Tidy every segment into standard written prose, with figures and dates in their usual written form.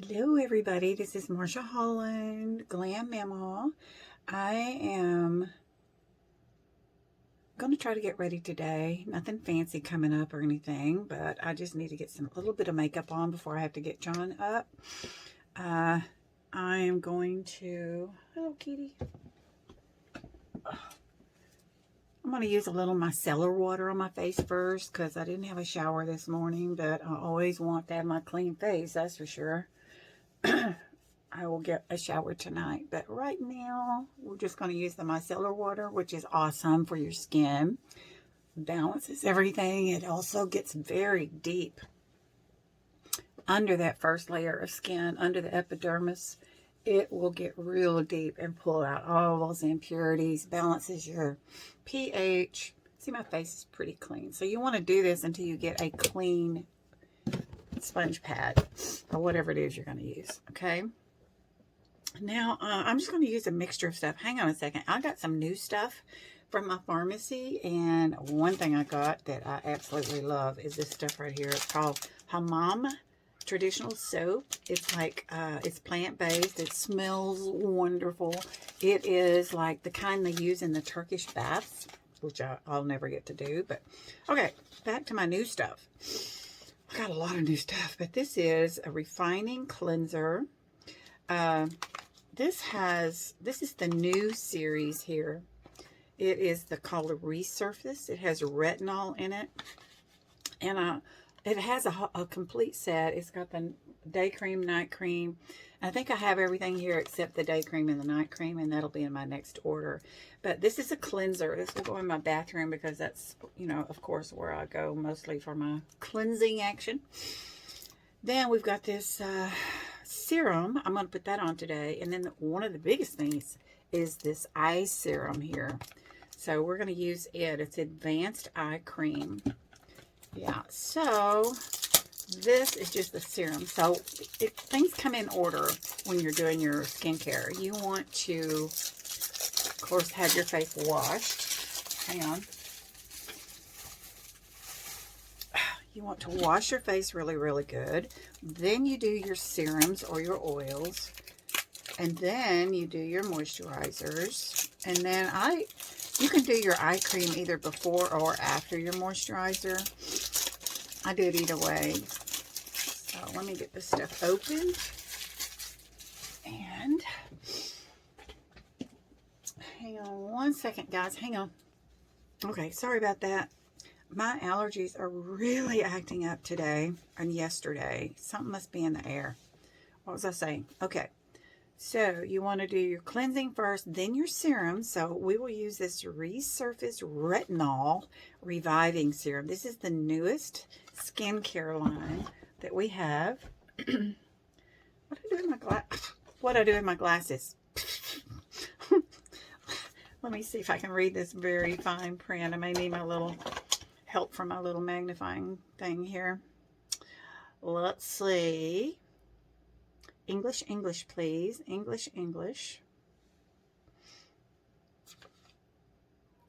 Hello everybody, this is Marsha Holland, Glam Mama. I am going to try to get ready today. Nothing fancy coming up or anything, but I just need to get a little bit of makeup on before I have to get John up. I am going to, hello kitty. I'm going to use a little micellar water on my face first because I didn't have a shower this morning, but I always want to have my clean face, that's for sure. I will get a shower tonight, but right now we're just going to use the micellar water, which is awesome for your skin. Balances everything. It also gets very deep under that first layer of skin, under the epidermis. It will get real deep and pull out all those impurities, balances your pH. See, my face is pretty clean. So you want to do this until you get a clean sponge pad or whatever it is you're going to use, okay? Now, I'm just going to use a mixture of stuff. Hang on a second. I got some new stuff from my pharmacy, and one thing I got that I absolutely love is this stuff right here. It's called Hammam Traditional Soap. It's like, it's plant-based. It smells wonderful. It is like the kind they use in the Turkish baths, which I'll never get to do. But, okay, back to my new stuff. I got a lot of new stuff, but this is a refining cleanser. This is the new series here. It is called Resurface. It has retinol in it, and it has a complete set. It's got the day cream, night cream. I think I have everything here except the day cream and the night cream, and that'll be in my next order. But this is a cleanser. This will go in my bathroom because that's, you know, of course, where I go mostly for my cleansing action. Then we've got this serum. I'm going to put that on today. And then one of the biggest things is this eye serum here. So we're going to use it. It's Advanced Eye Cream. Yeah, so this is just the serum. So things come in order when you're doing your skincare. You want to, of course, have your face washed. Hang on. You want to wash your face really, really good. Then you do your serums or your oils. And then you do your moisturizers. And then you can do your eye cream either before or after your moisturizer. I do it either way. So let me get this stuff open. And hang on one second, guys. Hang on. Okay, sorry about that. My allergies are really acting up today and yesterday. Something must be in the air. What was I saying? Okay. So you want to do your cleansing first, then your serum. So we will use this Resurface Retinol Reviving Serum. This is the newest skincare line that we have. What do I do with my glasses? Let me see if I can read this very fine print. I may need my little help from my little magnifying thing here. Let's see. English, English, please. English, English.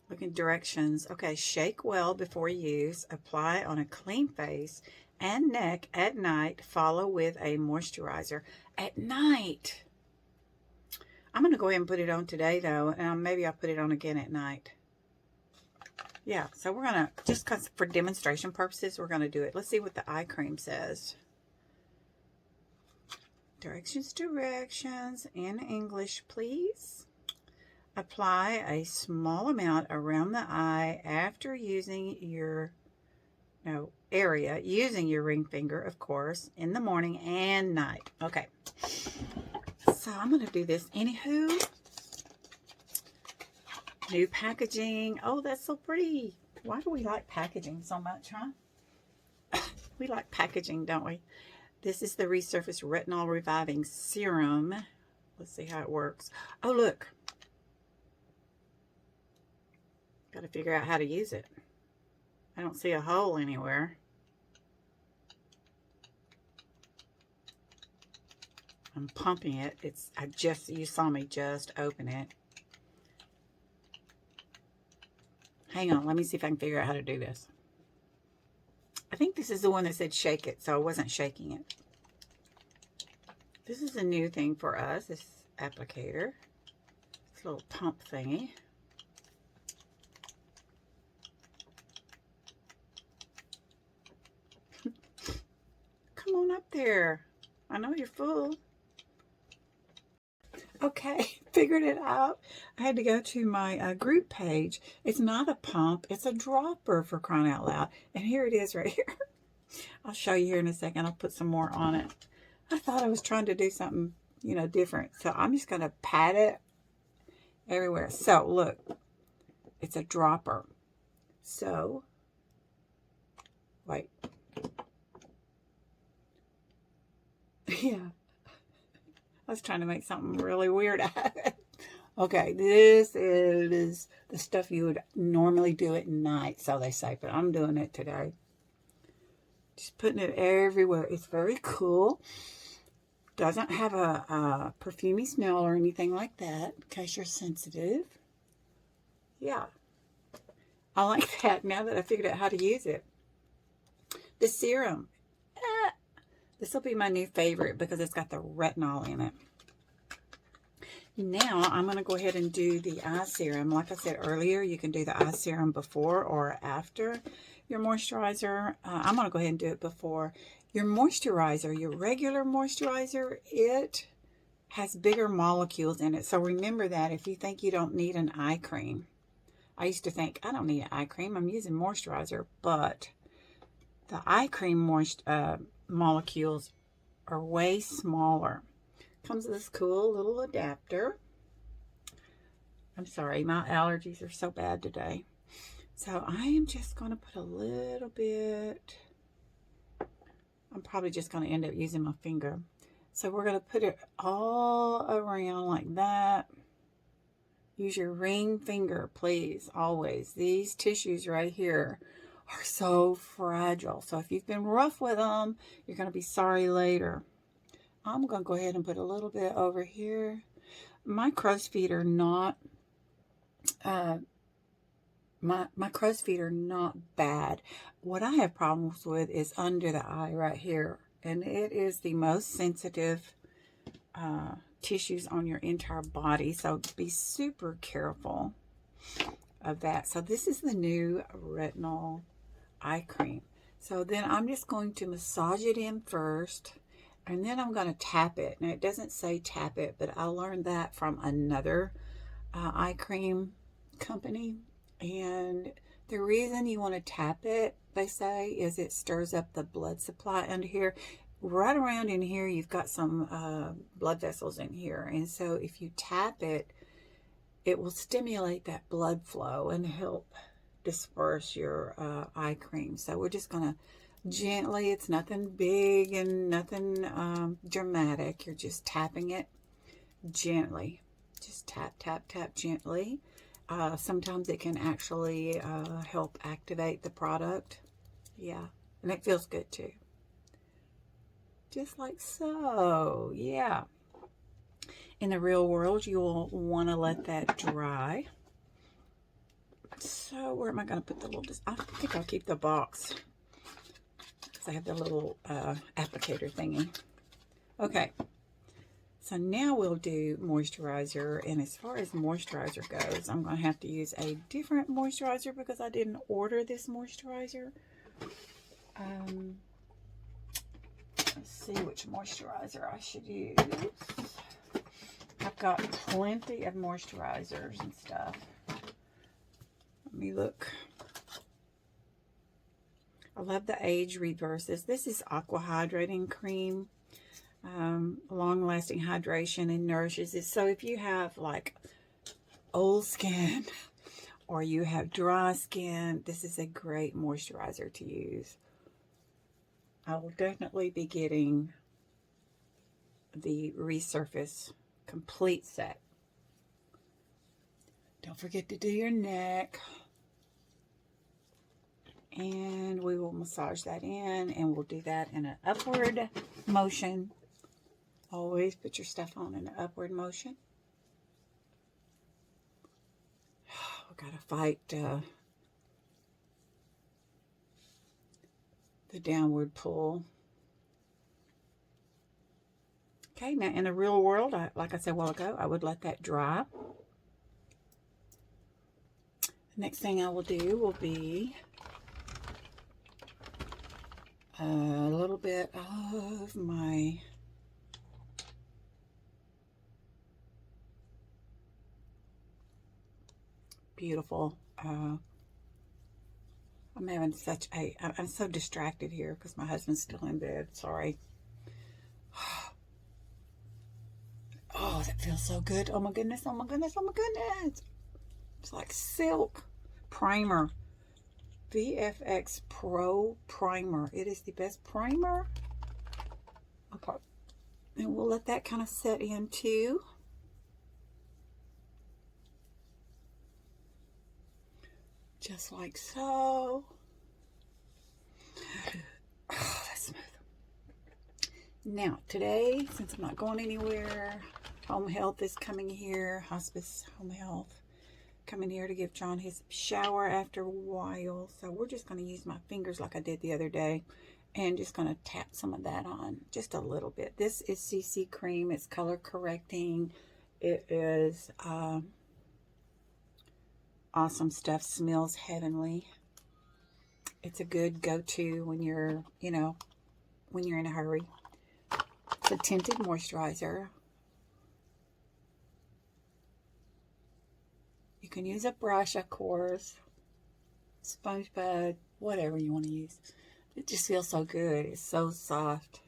Look at directions. Okay, shake well before use. Apply on a clean face and neck at night. Follow with a moisturizer at night. I'm going to go ahead and put it on today, though. And maybe I'll put it on again at night. Yeah, so we're going to, just because for demonstration purposes, we're going to do it. Let's see what the eye cream says. Directions in English, please. Apply a small amount around the eye after using your area, using your ring finger, of course, in the morning and night. Okay, so I'm going to do this. Anywho, new packaging. Oh, that's so pretty. Why do we like packaging so much, huh? We like packaging, don't we? This is the Resurface Retinol Reviving Serum. Let's see how it works. Oh, look. Got to figure out how to use it. I don't see a hole anywhere. I'm pumping it. You saw me just open it. Hang on, let me see if I can figure out how to do this. I think this is the one that said shake it, so I wasn't shaking it. This is a new thing for us, this applicator. This little pump thingy. Come on up there. I know you're full. Okay, figured it out. I had to go to my group page. It's not a pump, it's a dropper, for crying out loud. And here it is right here. I'll show you here in a second. I'll put some more on it. I thought I was trying to do something, you know, different. So I'm just going to pat it everywhere. So look, it's a dropper. So, wait. Yeah. I was trying to make something really weird out of it. Okay, this is the stuff you would normally do at night, so they say, but I'm doing it today. Just putting it everywhere. It's very cool. Doesn't have a perfumey smell or anything like that, in case you're sensitive. Yeah. I like that now that I figured out how to use it. The serum. This will be my new favorite because it's got the retinol in it. Now, I'm going to go ahead and do the eye serum. Like I said earlier, you can do the eye serum before or after your moisturizer. I'm going to go ahead and do it before. Your moisturizer, your regular moisturizer, it has bigger molecules in it. So remember that if you think you don't need an eye cream. I used to think, I don't need an eye cream. I'm using moisturizer. But the eye cream molecules are way smaller. Comes with this cool little adapter. I'm sorry, my allergies are so bad today. So I am just going to put a little bit. I'm probably just going to end up using my finger. So we're going to put it all around like that. Use your ring finger, please, always. These tissues right here are so fragile. So if you've been rough with them, you're going to be sorry later. I'm going to go ahead and put a little bit over here. My crow's feet are not, my crow's feet are not bad. What I have problems with is under the eye right here. And it is the most sensitive tissues on your entire body. So be super careful of that. So this is the new Retinol eye cream. So then I'm just going to massage it in first. And then I'm going to tap it. Now, it doesn't say tap it, but I learned that from another eye cream company. And the reason you want to tap it, they say, is it stirs up the blood supply under here. Right around in here, you've got some blood vessels in here. And so if you tap it, it will stimulate that blood flow and help disperse your eye cream. So we're just going to gently, it's nothing big and nothing dramatic. You're just tapping it gently. Just tap, tap, tap gently. Sometimes it can actually help activate the product. Yeah, and it feels good too. Just like so. Yeah. In the real world, you'll want to let that dry. So where am I going to put the little, I think I'll keep the box. I have the little applicator thingy. Okay, so now we'll do moisturizer. And as far as moisturizer goes, I'm going to have to use a different moisturizer because I didn't order this moisturizer. Let's see which moisturizer I should use. I've got plenty of moisturizers and stuff. Let me look. I love the Age Reverses. This is Aqua Hydrating Cream. Long-lasting hydration and nourishes it. So if you have like old skin or you have dry skin, this is a great moisturizer to use. I will definitely be getting the Resurface complete set. Don't forget to do your neck. And we will massage that in, and we'll do that in an upward motion. Always put your stuff on in an upward motion. We've got to fight the downward pull. Okay, now in the real world, like I said a while ago, I would let that dry. The next thing I will do will be a little bit of my beautiful, I'm having such a, I'm so distracted here because my husband's still in bed. Sorry. Oh, that feels so good. Oh my goodness, oh my goodness, oh my goodness. It's like silk. Primer. VFX Pro Primer. It is the best primer. Okay. And we'll let that kind of set in too. Just like so. Oh, that's smooth. Now, today, since I'm not going anywhere, home health is coming here. Hospice home health coming here to give John his shower after a while. So we're just going to use my fingers like I did the other day and just going to tap some of that on just a little bit. This is CC cream. It's color correcting. It is awesome stuff. Smells heavenly. It's a good go-to when you're, you know, when you're in a hurry. It's a tinted moisturizer. You can use a brush, of course, sponge pad, whatever you want to use. It just feels so good. It's so soft.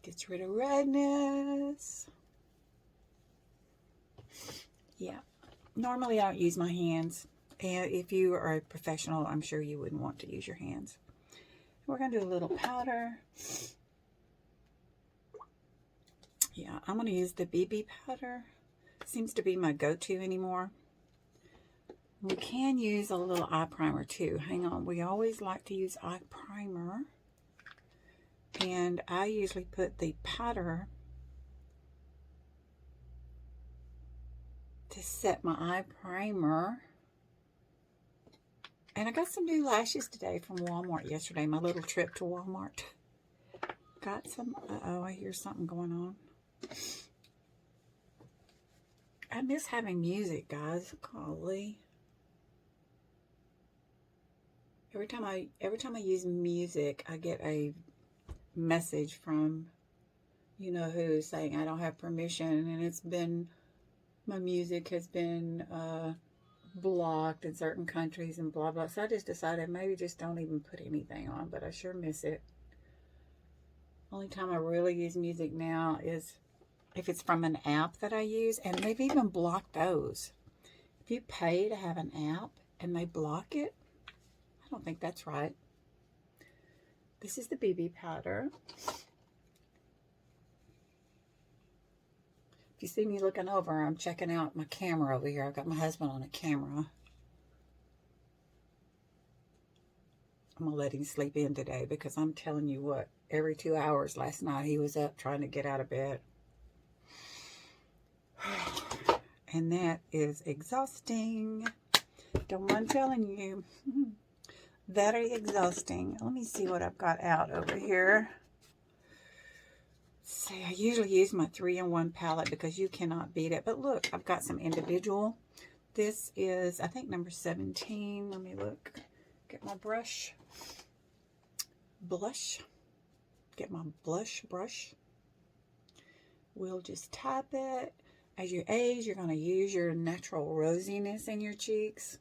Gets rid of redness. Yeah. Normally I don't use my hands. And if you are a professional, I'm sure you wouldn't want to use your hands. We're going to do a little powder. Yeah, I'm going to use the BB powder. Seems to be my go-to anymore. We can use a little eye primer too. Hang on. We always like to use eye primer. And I usually put the powder to set my eye primer. And I got some new lashes today from Walmart yesterday. My little trip to Walmart. Got some. Uh-oh, I hear something going on. I miss having music, guys. Golly. Every time I use music, I get a message from you know who saying I don't have permission, and it's been, my music has been blocked in certain countries and blah blah. So I just decided maybe just don't even put anything on, but I sure miss it. Only time I really use music now is if it's from an app that I use, and they've even blocked those. If you pay to have an app and they block it, I don't think that's right. This is the BB powder. If you see me looking over, I'm checking out my camera over here. I've got my husband on a camera. I'm going to let him sleep in today because I'm telling you what, every 2 hours last night he was up trying to get out of bed. And that is exhausting. Don't mind telling you. Very exhausting. Let me see what I've got out over here. See, I usually use my 3-in-1 palette because you cannot beat it. But look, I've got some individual. This is, I think, number 17. Let me look. Get my brush. Blush. Get my blush brush. We'll just tap it. As you age, you're going to use your natural rosiness in your cheeks.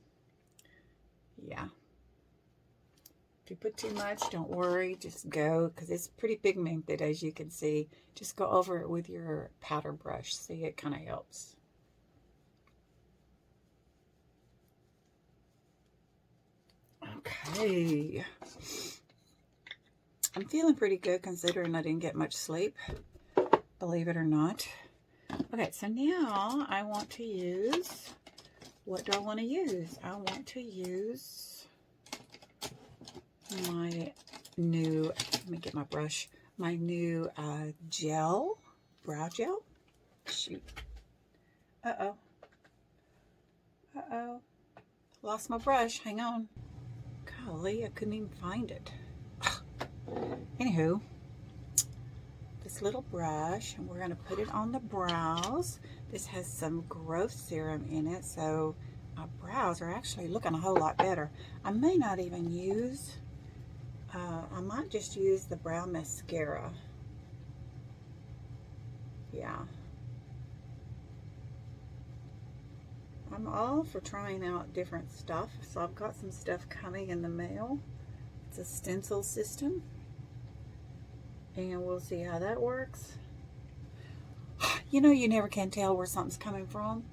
Yeah. If you put too much, don't worry. Just go, because it's pretty pigmented, as you can see. Just go over it with your powder brush. See, it kind of helps. Okay. I'm feeling pretty good considering I didn't get much sleep, believe it or not. Okay, so now I want to use, what do I want to use? I want to use my new, let me get my brush, my new gel, brow gel. Shoot. Uh-oh. Uh-oh. Lost my brush. Hang on. Golly, I couldn't even find it. Anywho, this little brush, and we're going to put it on the brows. This has some growth serum in it, so my brows are actually looking a whole lot better. I may not even use, I might just use the brow mascara. Yeah. I'm all for trying out different stuff, so I've got some stuff coming in the mail. It's a stencil system, and we'll see how that works. You know, you never can tell where something's coming from.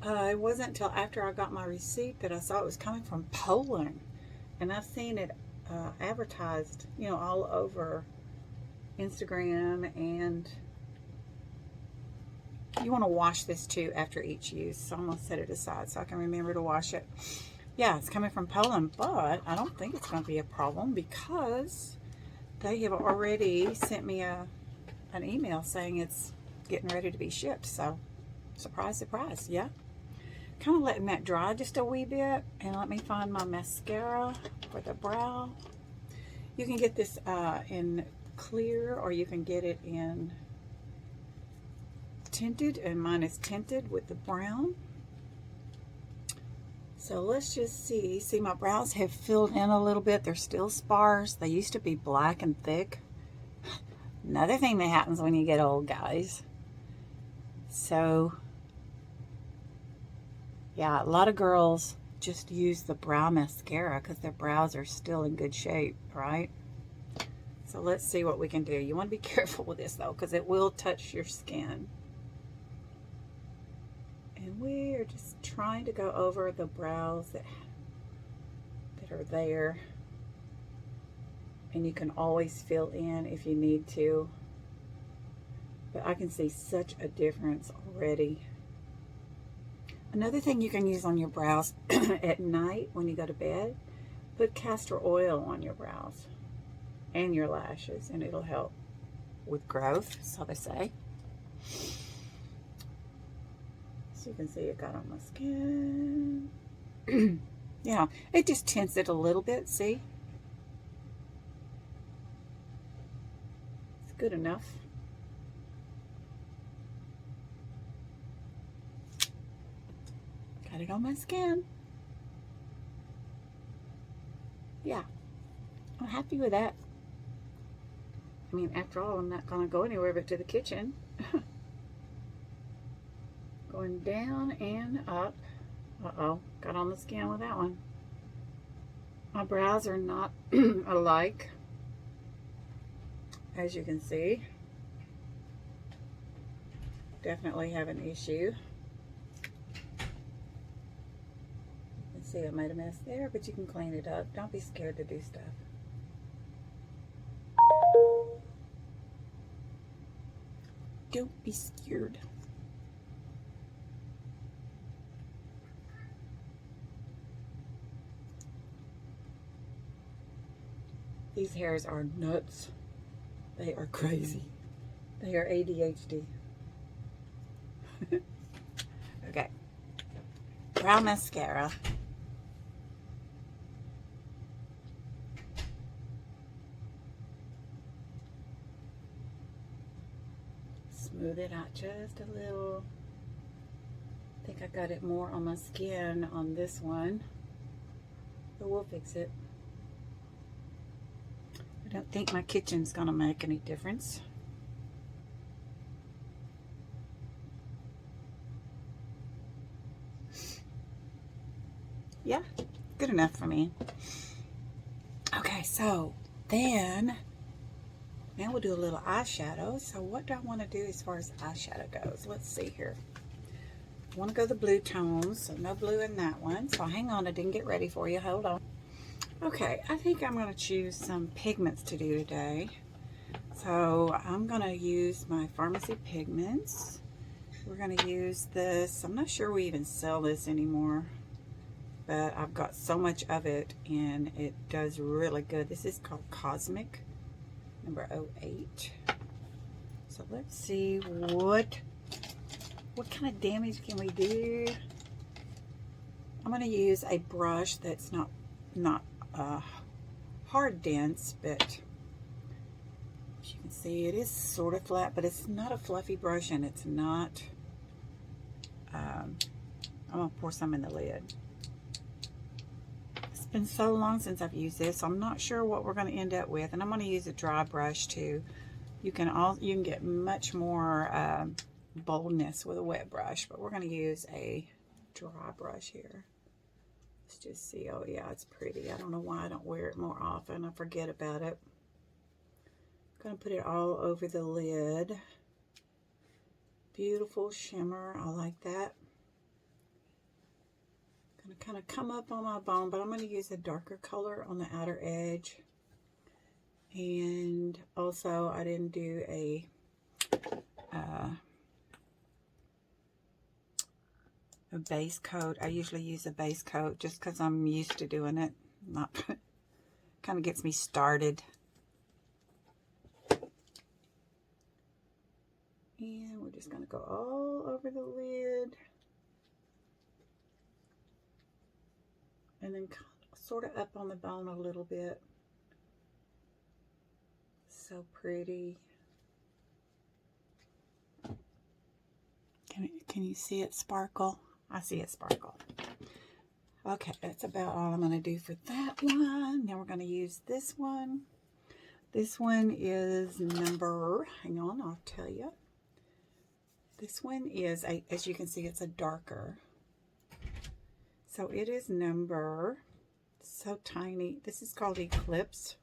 It wasn't until after I got my receipt that I saw it was coming from Poland, and I've seen it advertised, you know, all over Instagram. And you want to wash this too after each use, so I'm going to set it aside so I can remember to wash it. Yeah, it's coming from Poland, but I don't think it's going to be a problem because they have already sent me an email saying it's getting ready to be shipped. So, surprise, surprise, yeah. Kind of letting that dry just a wee bit, and let me find my mascara for the brow. You can get this in clear, or you can get it in tinted, and mine is tinted with the brown. So let's just see. See, my brows have filled in a little bit. They're still sparse. They used to be black and thick. Another thing that happens when you get old, guys. So, yeah, a lot of girls just use the brow mascara because their brows are still in good shape, right? So let's see what we can do. You want to be careful with this, though, because it will touch your skin. And we are just trying to go over the brows that are there. And you can always fill in if you need to. But I can see such a difference already. Another thing you can use on your brows at night when you go to bed, put castor oil on your brows and your lashes, and it'll help with growth, so they say. So you can see it got on my skin. Yeah, it just tints it a little bit, see? It's good enough. Got it on my skin. Yeah, I'm happy with that. I mean, after all, I'm not going to go anywhere but to the kitchen. Going down and up. Uh-oh, got on the skin with that one. My brows are not alike, as you can see. Definitely have an issue. You can see I made a mess there, but you can clean it up. Don't be scared to do stuff. Don't be scared. These hairs are nuts. They are crazy. They are ADHD. Okay. Brow mascara. Smooth it out just a little. I think I got it more on my skin on this one, but we'll fix it. I don't think my kitchen's gonna make any difference. Yeah, good enough for me. Okay, so then now we'll do a little eyeshadow. So what do I want to do as far as eyeshadow goes? Let's see here. I want to go the blue tones, so no blue in that one. So hang on, I didn't get ready for you. Hold on. Okay, I think I'm going to choose some pigments to do today. So I'm going to use my Pharmacy Pigments. We're going to use this. I'm not sure we even sell this anymore, but I've got so much of it and it does really good. This is called Cosmic, number 08. So let's see what kind of damage can we do. I'm going to use a brush that's not hard dense, but See, it is sort of flat, but it's not a fluffy brush, and it's not, I'm going to pour some in the lid. It's been so long since I've used this, so I'm not sure what we're going to end up with, and I'm going to use a dry brush too. You can get much more boldness with a wet brush, but we're going to use a dry brush here. Let's just see. Oh yeah, it's pretty. I don't know why I don't wear it more often. I forget about it. Gonna put it all over the lid. Beautiful shimmer. I like that. Gonna kind of come up on my bone, but I'm gonna use a darker color on the outer edge. And also, I didn't do a base coat. I usually use a base coat just because I'm used to doing it. Not kind of gets me started. And we're just going to go all over the lid. And then sort of up on the bone a little bit. So pretty. Can you see it sparkle? I see it sparkle. Okay, that's about all I'm going to do for that one. Now we're going to use this one. This one is number, hang on, I'll tell you. This one is, as you can see, it's a darker. So it is number, so tiny. This is called Eclipse.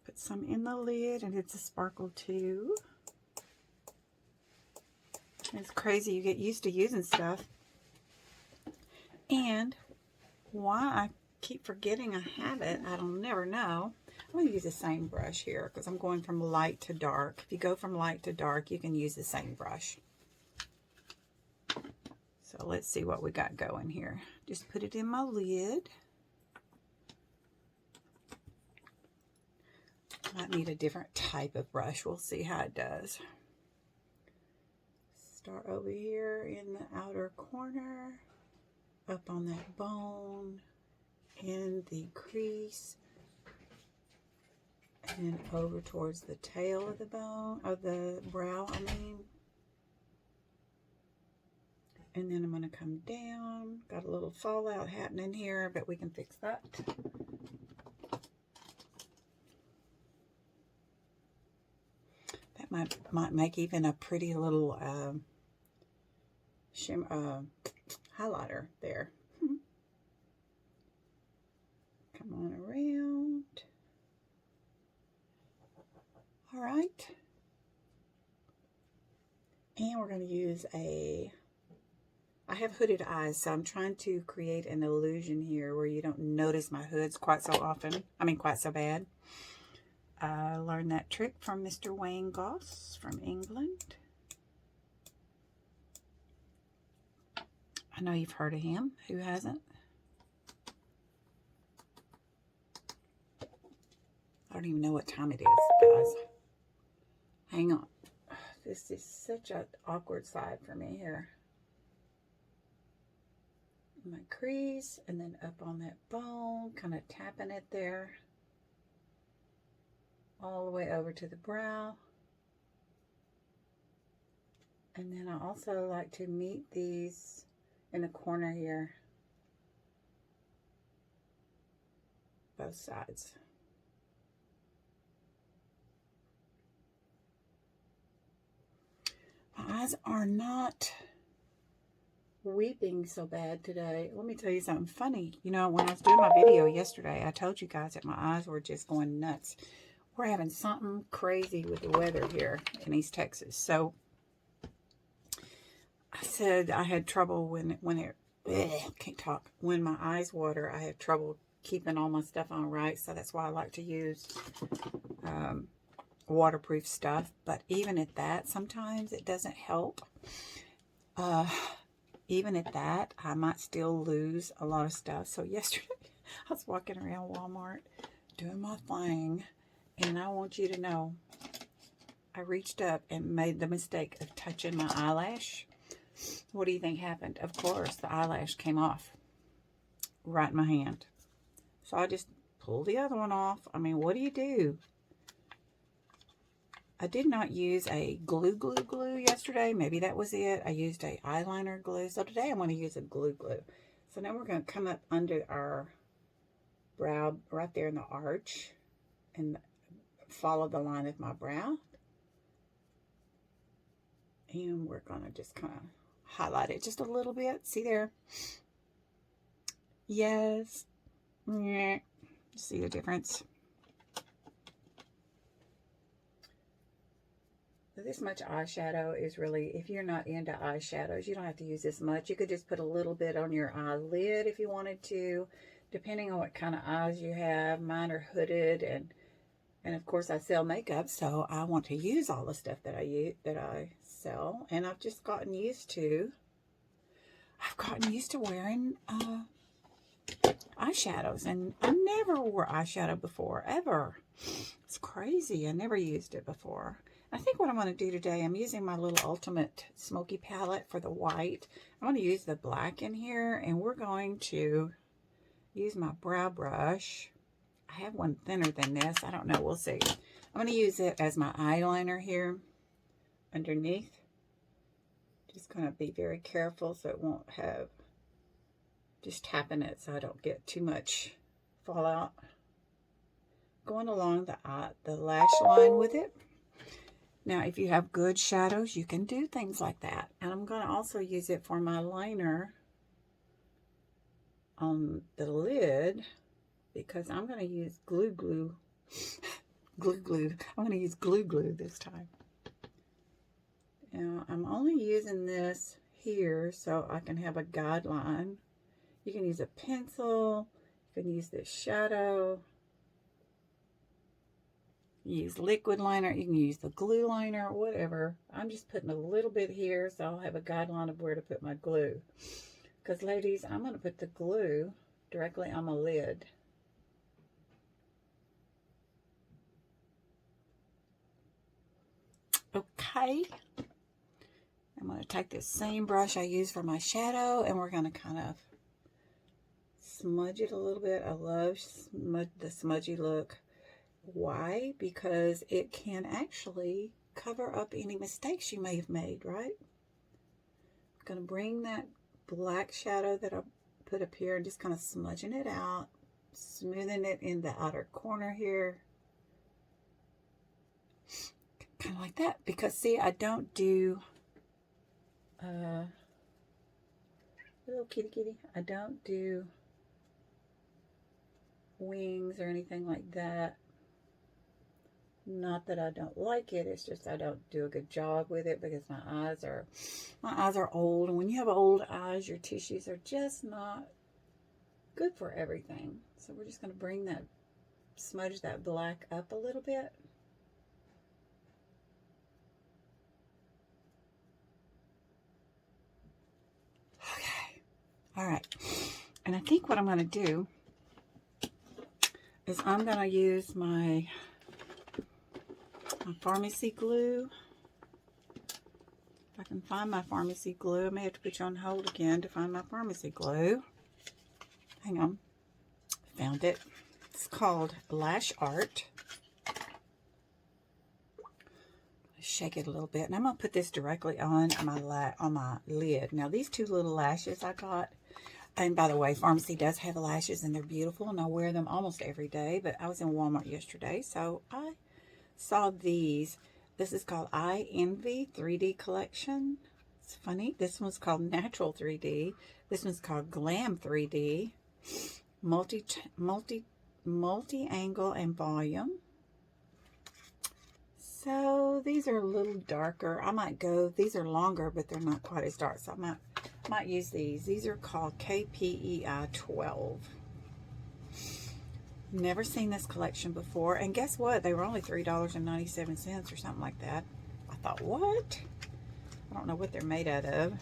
Put some in the lid, and it's a sparkle too. It's crazy, you get used to using stuff. And why I keep forgetting I have it, I don't never know. I'm going to use the same brush here because I'm going from light to dark. If you go from light to dark, you can use the same brush. So let's see what we got going here. Just put it in my lid. Might need a different type of brush. We'll see how it does. Start over here in the outer corner, up on that bone, in the crease, and then over towards the tail of the bone, of the brow, I mean. And then I'm going to come down. Got a little fallout happening here, but we can fix that. That might make even a pretty little highlighter there. Come on around. All right. And we're going to use I have hooded eyes, so I'm trying to create an illusion here where you don't notice my hoods quite so often. I mean, quite so bad. I learned that trick from Mr. Wayne Goss from England. I know you've heard of him. Who hasn't? I don't even know what time it is, guys. Hang on. This is such an awkward side for me here. My crease, and then up on that bone, kind of tapping it there. All the way over to the brow. And then I also like to meet these in the corner here. Both sides. My eyes are not weeping so bad today. Let me tell you something funny. You know, when I was doing my video yesterday, I told you guys that my eyes were just going nuts. We're having something crazy with the weather here in East Texas. So I said I had trouble when my eyes water, I have trouble keeping all my stuff on right. So that's why I like to use waterproof stuff. But even at that, sometimes it doesn't help. Even at that, I might still lose a lot of stuff. So yesterday, I was walking around Walmart doing my thing. And I want you to know, I reached up and made the mistake of touching my eyelash. What do you think happened? Of course, the eyelash came off right in my hand. So I just pull the other one off. I mean, what do you do? I did not use a glue yesterday. Maybe that was it. I used a eyeliner glue. So today I'm going to use a glue. So now we're going to come up under our brow, right there in the arch, and follow the line of my brow. And we're going to just kind of highlight it just a little bit. See there? Yes. See the difference? This much eyeshadow is really, if you're not into eyeshadows, you don't have to use this much. You could just put a little bit on your eyelid if you wanted to, depending on what kind of eyes you have. Mine are hooded, and of course I sell makeup, so I want to use all the stuff that I sell, and I've just gotten used to. I've gotten used to wearing eyeshadows, and I never wore eyeshadow before, ever. It's crazy. I never used it before. I think what I'm going to do today, I'm using my little Ultimate Smoky palette for the white. I'm going to use the black in here, and we're going to use my brow brush. I have one thinner than this. I don't know. We'll see. I'm going to use it as my eyeliner here underneath. Just going to be very careful so it won't have, just tapping it so I don't get too much fallout. Going along the lash line with it. Now, if you have good shadows, you can do things like that. And I'm going to also use it for my liner on the lid, because I'm going to use glue. I'm going to use glue this time. Now, I'm only using this here so I can have a guideline. You can use a pencil. You can use this shadow. Use liquid liner, you can use the glue liner, whatever. I'm just putting a little bit here so I'll have a guideline of where to put my glue. Because ladies, I'm going to put the glue directly on my lid. Okay. I'm going to take this same brush I used for my shadow, and we're going to kind of smudge it a little bit. I love the smudgy look. Why? Because it can actually cover up any mistakes you may have made, right? I'm going to bring that black shadow that I put up here and just kind of smudging it out, smoothing it in the outer corner here. Kind of like that. Because, see, I don't do, little kitty, I don't do wings or anything like that. Not that I don't like it, it's just I don't do a good job with it because my eyes are old, and when you have old eyes, your tissues are just not good for everything. So we're just going to bring that, smudge that black up a little bit. Okay. All right. And I think what I'm going to do is I'm going to use my pharmacy glue. If I can find my pharmacy glue, I may have to put you on hold again to find my pharmacy glue. Hang on. Found it. It's called Lash Art. Shake it a little bit, and I'm going to put this directly on my lid. Now, these two little lashes I got, and by the way, Pharmacy does have lashes, and they're beautiful, and I wear them almost every day, but I was in Walmart yesterday, so I saw these. This is called I Envy 3D collection. It's funny. This one's called Natural 3D. This one's called Glam 3D. Multi-angle and volume. So these are a little darker. I might go, these are longer, but they're not quite as dark. So I might use these. These are called KPEI 12. Never seen this collection before, and guess what? They were only $3.97 or something like that. I thought, what? I don't know what they're made out of.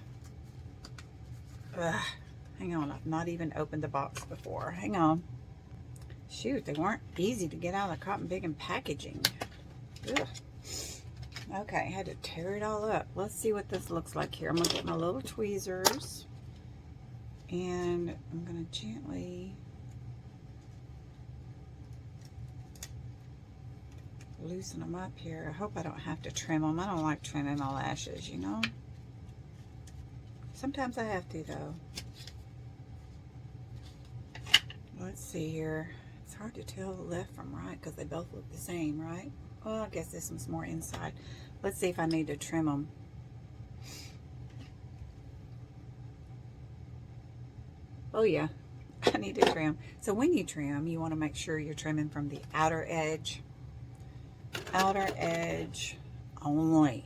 Ugh. Hang on, I've not even opened the box before. Hang on. Shoot, they weren't easy to get out of the cotton big and packaging. Ugh. Okay, I had to tear it all up. Let's see what this looks like here. I'm gonna get my little tweezers, and I'm gonna gently loosen them up here. I hope I don't have to trim them. I don't like trimming my lashes, you know. Sometimes I have to, though. Let's see here. It's hard to tell the left from right because they both look the same, right? Well, I guess this one's more inside. Let's see if I need to trim them. Oh yeah, I need to trim. So when you trim, you want to make sure you're trimming from the outer edge. Outer edge only.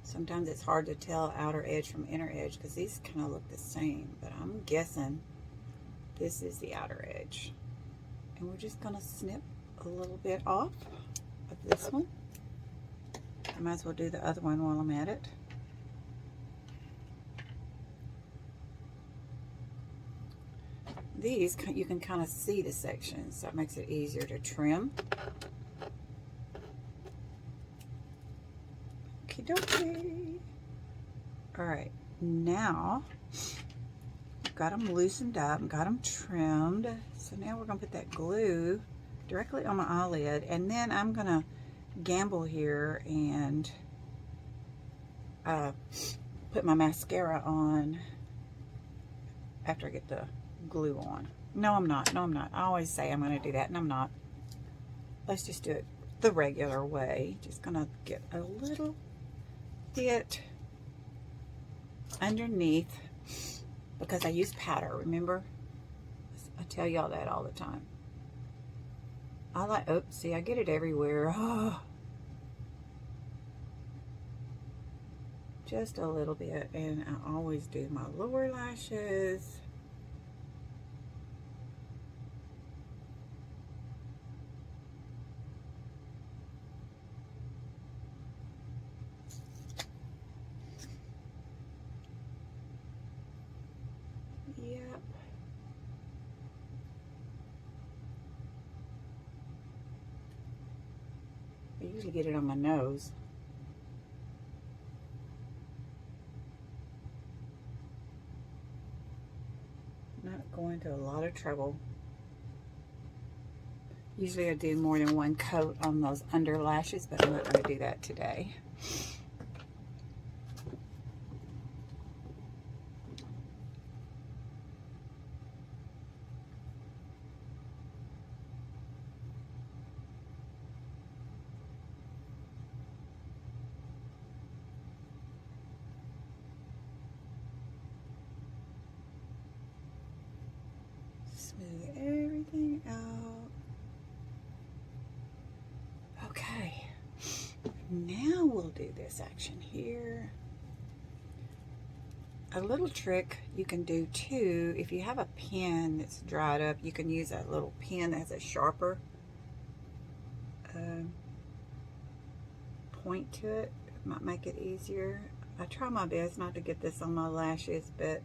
Sometimes it's hard to tell outer edge from inner edge because these kind of look the same, but I'm guessing this is the outer edge. And we're just going to snip a little bit off of this one. I might as well do the other one while I'm at it. These, you can kind of see the sections, so it makes it easier to trim. Okie dokie. Alright, now I've got them loosened up, got them trimmed. So now we're going to put that glue directly on my eyelid, and then I'm going to gamble here and put my mascara on after I get the glue on. No, I'm not. No, I'm not. I always say I'm going to do that, and I'm not. Let's just do it the regular way. Just going to get a little bit underneath because I use powder, remember? I tell y'all that all the time. I like, oops, see, I get it everywhere. Oh. Just a little bit, and I always do my lower lashes. Yep. I usually get it on my nose. Not going to a lot of trouble. Usually I do more than one coat on those under lashes, but I'm not going to do that today. Smooth everything out. Okay, now we'll do this action here. A little trick you can do too, if you have a pen that's dried up, you can use that little pen that has a sharper point to it. It might make it easier. I try my best not to get this on my lashes, but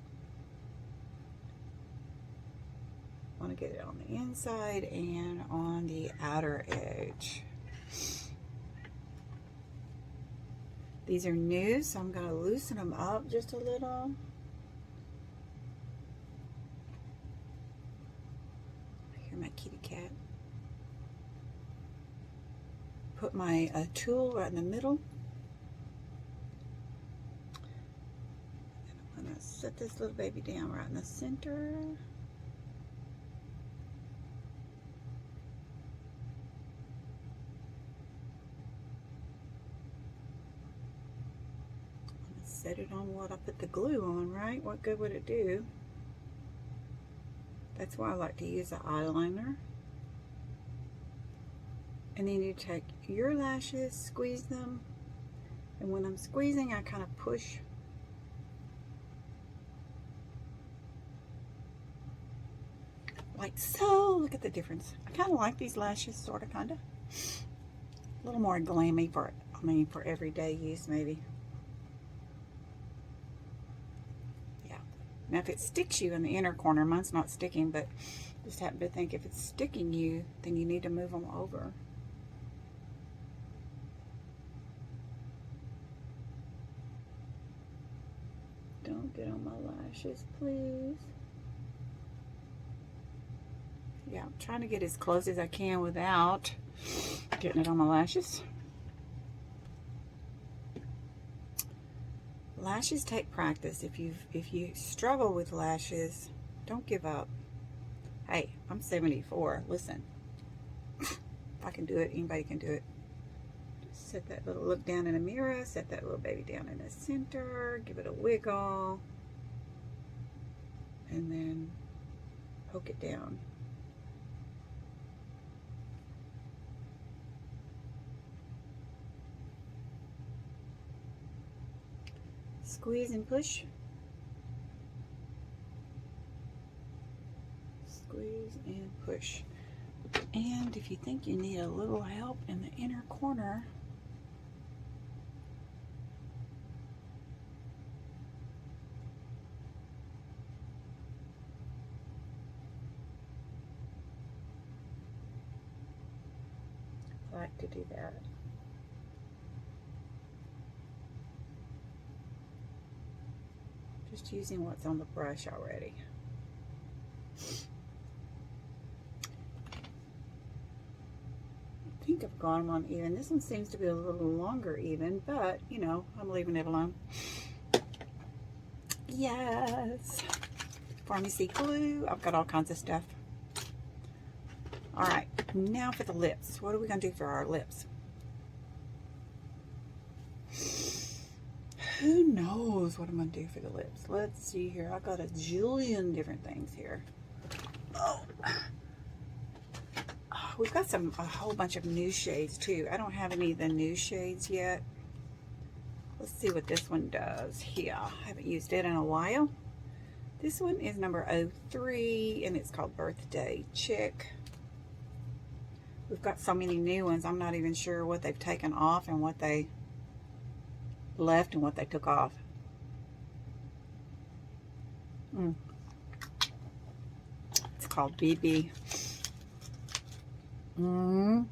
I want to get it on the inside and on the outer edge. These are new, so I'm going to loosen them up just a little. I hear my kitty cat. Put my tool right in the middle. And I'm going to set this little baby down right in the center. Set it on what I put the glue on, right? What good would it do? That's why I like to use an eyeliner. And then you take your lashes, squeeze them, and when I'm squeezing, I kind of push. Like so. Look at the difference. I kind of like these lashes, sort of, kind of. A little more glammy for, I mean, for everyday use, maybe. Now, if it sticks you in the inner corner, mine's not sticking, but just happen to think if it's sticking you, then you need to move them over. Don't get on my lashes, please. Yeah, I'm trying to get as close as I can without Getting it on my lashes. Lashes take practice. If you struggle with lashes, don't give up. Hey, I'm 74. Listen, if I can do it, anybody can do it. Just set that little look down in the mirror. Set that little baby down in the center. Give it a wiggle, and then poke it down. Squeeze and push. Squeeze and push. And if you think you need a little help in the inner corner, I like to do that. Just using what's on the brush already. I think I've got them on even. This one seems to be a little longer even, but you know, I'm leaving it alone. Yes. Pharmacy glue. I've got all kinds of stuff. All right, now for the lips. What are we going to do for our lips? Who knows what I'm going to do for the lips? Let's see here. I got a jillion different things here. Oh, we've got a whole bunch of new shades too. I don't have any of the new shades yet. Let's see what this one does here. I haven't used it in a while. This one is number 03 and it's called Birthday Chick. We've got so many new ones. I'm not even sure what they've taken off and what they left and what they took off. It's called BB. And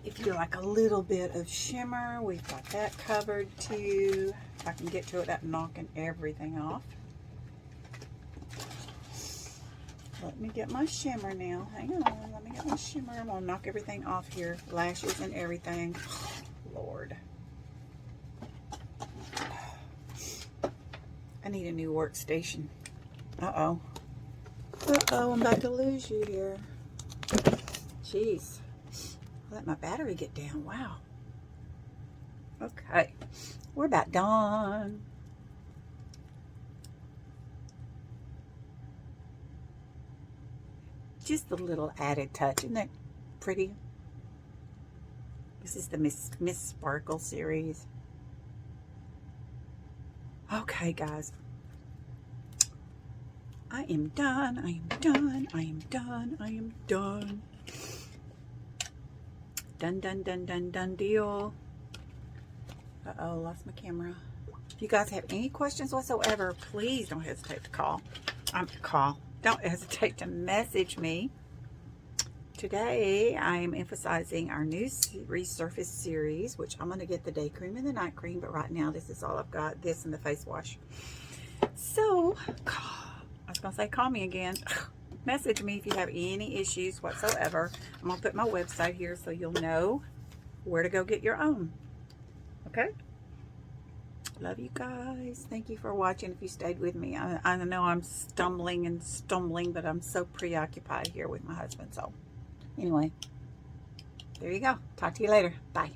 if you like a little bit of shimmer, we've got that covered too. If I can get to it without knocking everything off. Let me get my shimmer now. Hang on, let me get my shimmer. I'm gonna knock everything off here. Lashes and everything. Lord. I need a new workstation. Uh-oh. Uh-oh, I'm about to lose you here. Jeez. Let my battery get down. Wow. Okay. We're about done. Just a little added touch. Isn't that pretty? This is the Miss Sparkle series. Okay, guys. I am done. I am done. I am done. I am done. Done, done, done, done, done deal. Uh-oh, lost my camera. If you guys have any questions whatsoever, please don't hesitate to call. Don't hesitate to message me. Today, I am emphasizing our new Resurface series, which I'm going to get the day cream and the night cream, but right now, this is all I've got, this and the face wash. So, I was going to say, call me again. Message me if you have any issues whatsoever. I'm going to put my website here so you'll know where to go get your own. Okay? Love you guys. Thank you for watching if you stayed with me. I know I'm stumbling, but I'm so preoccupied here with my husband. So, anyway, there you go. Talk to you later. Bye.